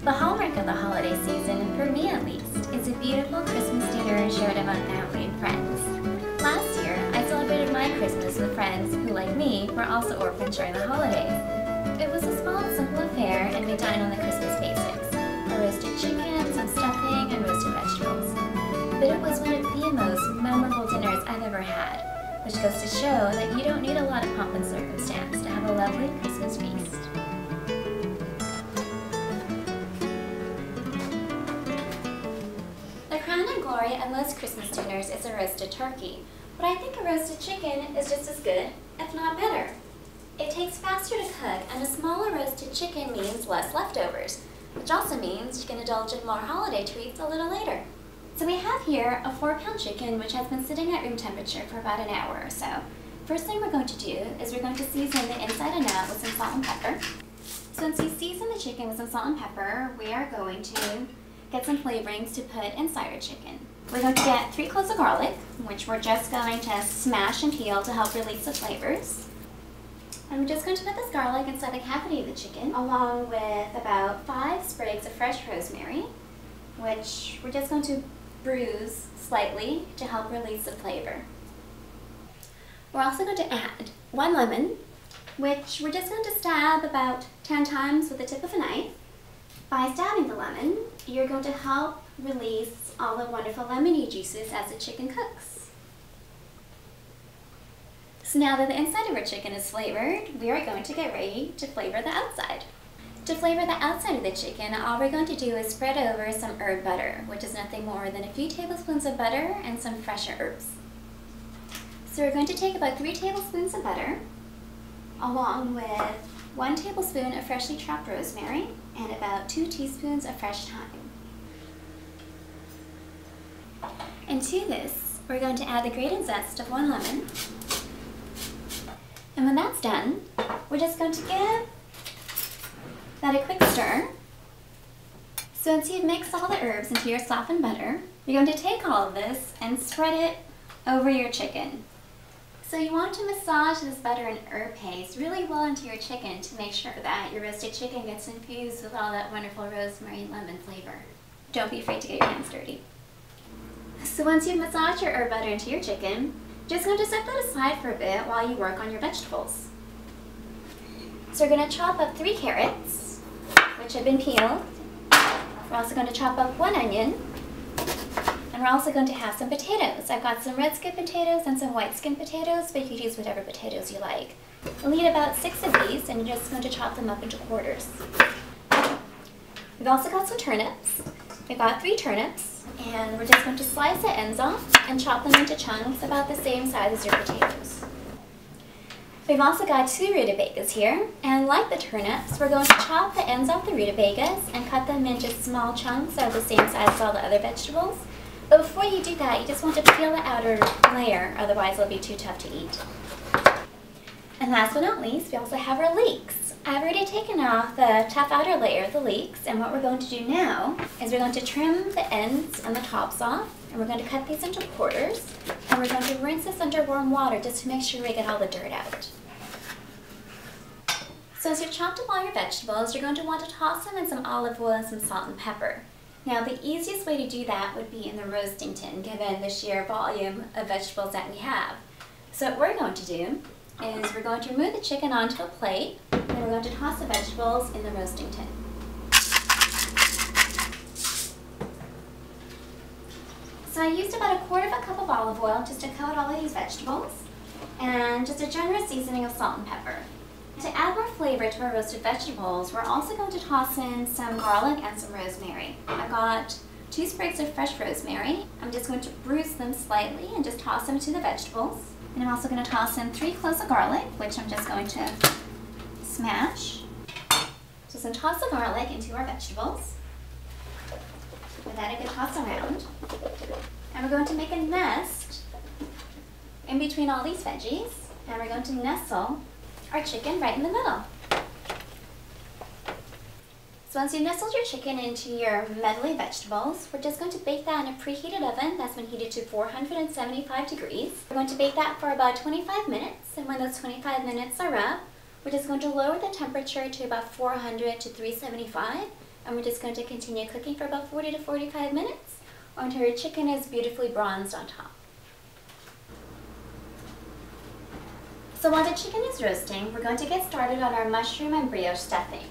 The hallmark of the holiday season, for me at least, is a beautiful Christmas dinner shared among family and friends. Last year, I celebrated my Christmas with friends who, like me, were also orphans during the holidays. It was a small, simple affair, and we dined on the Christmas basics: a roasted chicken, some stuffing, and roasted vegetables. But it was one of the most memorable dinners I've ever had, which goes to show that you don't need a lot of pomp and circumstance to have a lovely Christmas feast. The crown and glory of most Christmas dinners is a roasted turkey, but I think a roasted chicken is just as good, if not better. It takes faster to cook, and a smaller roasted chicken means less leftovers, which also means you can indulge in more holiday treats a little later. So we have here a 4-pound chicken which has been sitting at room temperature for about an hour or so. First thing we're going to do is we're going to season the inside and out with some salt and pepper. So once you season the chicken with some salt and pepper, we are going to get some flavorings to put inside our chicken. We're going to get 3 cloves of garlic, which we're just going to smash and peel to help release the flavors. And we're just going to put this garlic inside the cavity of the chicken, along with about 5 sprigs of fresh rosemary, which we're just going to bruise slightly to help release the flavor. We're also going to add 1 lemon, which we're just going to stab about 10 times with the tip of a knife. By stabbing the lemon, you're going to help release all the wonderful lemony juices as the chicken cooks. So now that the inside of our chicken is flavored, we are going to get ready to flavor the outside. To flavor the outside of the chicken, all we're going to do is spread over some herb butter, which is nothing more than a few tablespoons of butter and some fresh herbs. So we're going to take about 3 tablespoons of butter, along with 1 tablespoon of freshly chopped rosemary and about 2 teaspoons of fresh thyme. And to this, we're going to add the grated zest of 1 lemon. And when that's done, we're just going to give that a quick stir. So once you've mixed all the herbs into your softened butter, you're going to take all of this and spread it over your chicken. So you want to massage this butter and herb paste really well into your chicken to make sure that your roasted chicken gets infused with all that wonderful rosemary and lemon flavor. Don't be afraid to get your hands dirty. So once you've massaged your herb butter into your chicken, just going to set that aside for a bit while you work on your vegetables. So we're going to chop up 3 carrots, which have been peeled. We're also going to chop up 1 onion, and we're also going to have some potatoes. I've got some red skin potatoes and some white skin potatoes, but you can use whatever potatoes you like. We'll need about 6 of these, and you're just going to chop them up into quarters. We've also got some turnips. We've got 3 turnips, and we're just going to slice the ends off and chop them into chunks about the same size as your potatoes. We've also got 2 rutabagas here, and like the turnips, we're going to chop the ends off the rutabagas and cut them into small chunks that are the same size as all the other vegetables. But before you do that, you just want to peel the outer layer, otherwise it'll be too tough to eat. And last but not least, we also have our leeks. I've already taken off the tough outer layer of the leeks, and what we're going to do now is we're going to trim the ends and the tops off, and we're going to cut these into quarters, and we're going to rinse this under warm water just to make sure we get all the dirt out. So as you've chopped up all your vegetables, you're going to want to toss them in some olive oil and some salt and pepper. Now the easiest way to do that would be in the roasting tin, given the sheer volume of vegetables that we have. So what we're going to do is we're going to remove the chicken onto a plate, and we're going to toss the vegetables in the roasting tin. So I used about 1/4 cup of olive oil just to coat all of these vegetables, and just a generous seasoning of salt and pepper. To add more flavor to our roasted vegetables, we're also going to toss in some garlic and some rosemary. I've got 2 sprigs of fresh rosemary. I'm just going to bruise them slightly and just toss them to the vegetables. And I'm also going to toss in 3 cloves of garlic, which I'm just going to smash. Just going to toss the garlic into our vegetables. Give that a good toss around. And we're going to make a nest in between all these veggies. And we're going to nestle our chicken right in the middle. So once you nestled your chicken into your medley vegetables, we're just going to bake that in a preheated oven that's been heated to 475 degrees. We're going to bake that for about 25 minutes, and when those 25 minutes are up, we're just going to lower the temperature to about 400 to 375, and we're just going to continue cooking for about 40 to 45 minutes until your chicken is beautifully bronzed on top. So while the chicken is roasting, we're going to get started on our mushroom and brioche stuffing.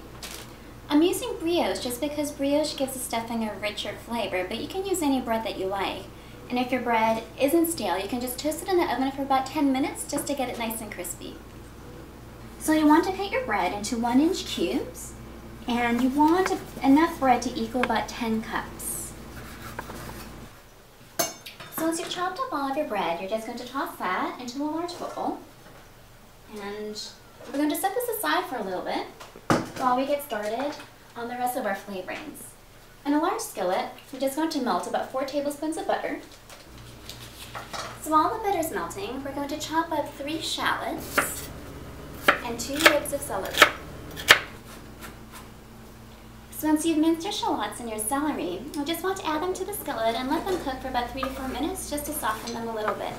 I'm using brioche just because brioche gives the stuffing a richer flavor, but you can use any bread that you like. And if your bread isn't stale, you can just toast it in the oven for about 10 minutes just to get it nice and crispy. So you want to cut your bread into 1-inch cubes, and you want enough bread to equal about 10 cups. So once you've chopped up all of your bread, you're just going to toss that into a large bowl. And we're going to set this aside for a little bit while we get started on the rest of our flavorings. In a large skillet, we're just going to melt about 4 tablespoons of butter. So while the butter is melting, we're going to chop up 3 shallots and 2 ribs of celery. So once you've minced your shallots and your celery, you'll just want to add them to the skillet and let them cook for about 3 to 4 minutes just to soften them a little bit.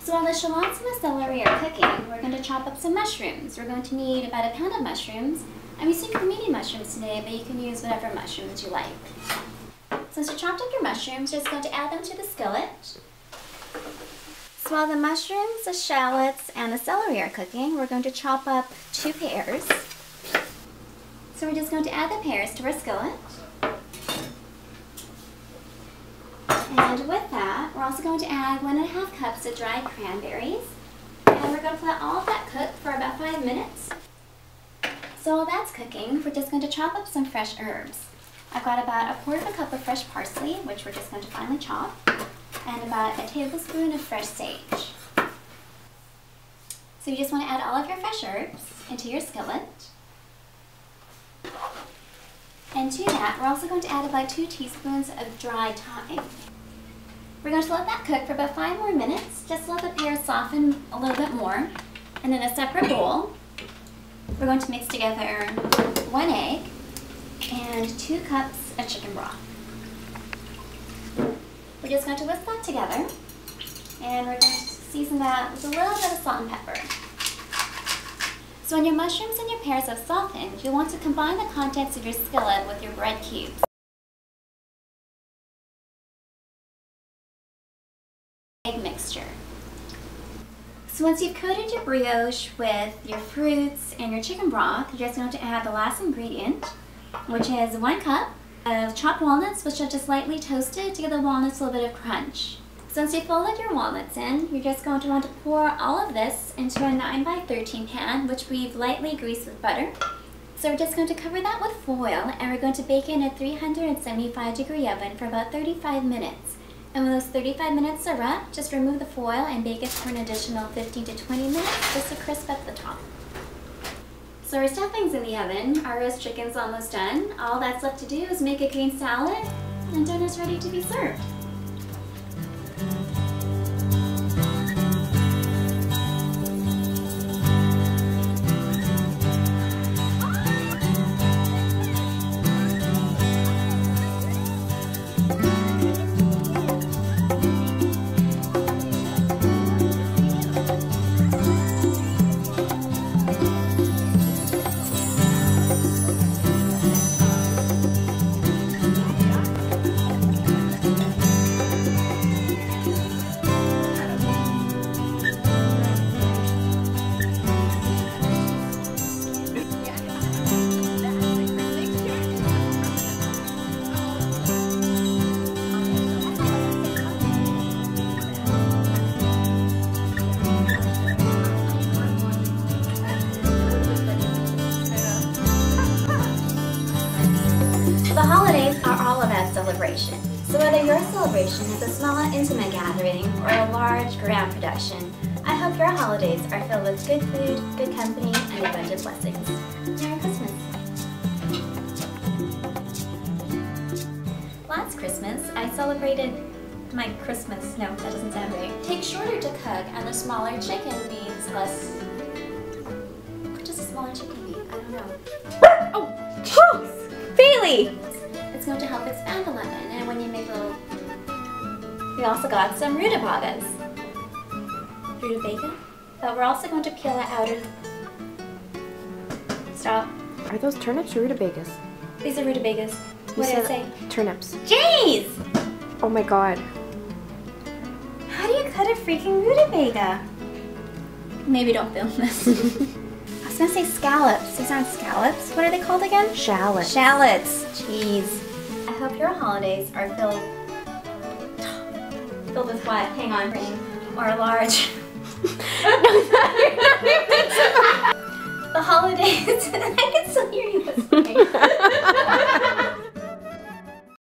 So while the shallots and the celery are cooking, we're going to chop up some mushrooms. We're going to need about a pound of mushrooms. I'm using cremini mushrooms today, but you can use whatever mushrooms you like. Since you chopped up your mushrooms, you're just going to add them to the skillet. So while the mushrooms, the shallots, and the celery are cooking, we're going to chop up 2 pears. So we're just going to add the pears to our skillet. And with that, we're also going to add 1½ cups of dried cranberries. And we're going to let all of that cook for about 5 minutes. So while that's cooking, we're just going to chop up some fresh herbs. I've got about 1/4 cup of fresh parsley, which we're just going to finely chop, and about a tablespoon of fresh sage. So you just want to add all of your fresh herbs into your skillet. And to that, we're also going to add about 2 teaspoons of dried thyme. We're going to let that cook for about 5 more minutes, just to let the pears soften a little bit more. And in a separate bowl, we're going to mix together 1 egg and 2 cups of chicken broth. We're just going to whisk that together, and we're going to season that with a little bit of salt and pepper. So when your mushrooms and your pears have softened, you'll want to combine the contents of your skillet with your bread cubes. Egg mixture. So once you've coated your brioche with your fruits and your chicken broth, you're just going to add the last ingredient, which is 1 cup of chopped walnuts, which are just lightly toasted to give the walnuts a little bit of crunch. So once you've folded your walnuts in, you're just going to want to pour all of this into a 9x13 pan, which we've lightly greased with butter. So we're just going to cover that with foil, and we're going to bake in a 375-degree oven for about 35 minutes. And when those 35 minutes are up, just remove the foil and bake it for an additional 15 to 20 minutes just to crisp up the top. So our stuffing's in the oven, our roast chicken's almost done. All that's left to do is make a green salad, and dinner's ready to be served. The holidays are all about celebration. So whether your celebration is a small, intimate gathering or a large, grand production, I hope your holidays are filled with good food, good company, and abundant blessings. Merry Christmas! Last Christmas, I celebrated my Christmas. No, that doesn't sound right. Take shorter to cook, and the smaller chicken means less. What does a smaller chicken mean? I don't know. Oh! Bailey! It's going to help expand the lemon, and when you make little... We also got some rutabagas. Rutabaga? But we're also going to peel the outer... Stop. Are those turnips or rutabagas? These are rutabagas. What did I say? Turnips. Jeez! Oh my god. How do you cut a freaking rutabaga? Maybe don't film this. I was gonna say scallops. These aren't scallops. What are they called again? Shallots. Shallots. Jeez. I hope your holidays are filled with what? Hang on. Or large. The holidays.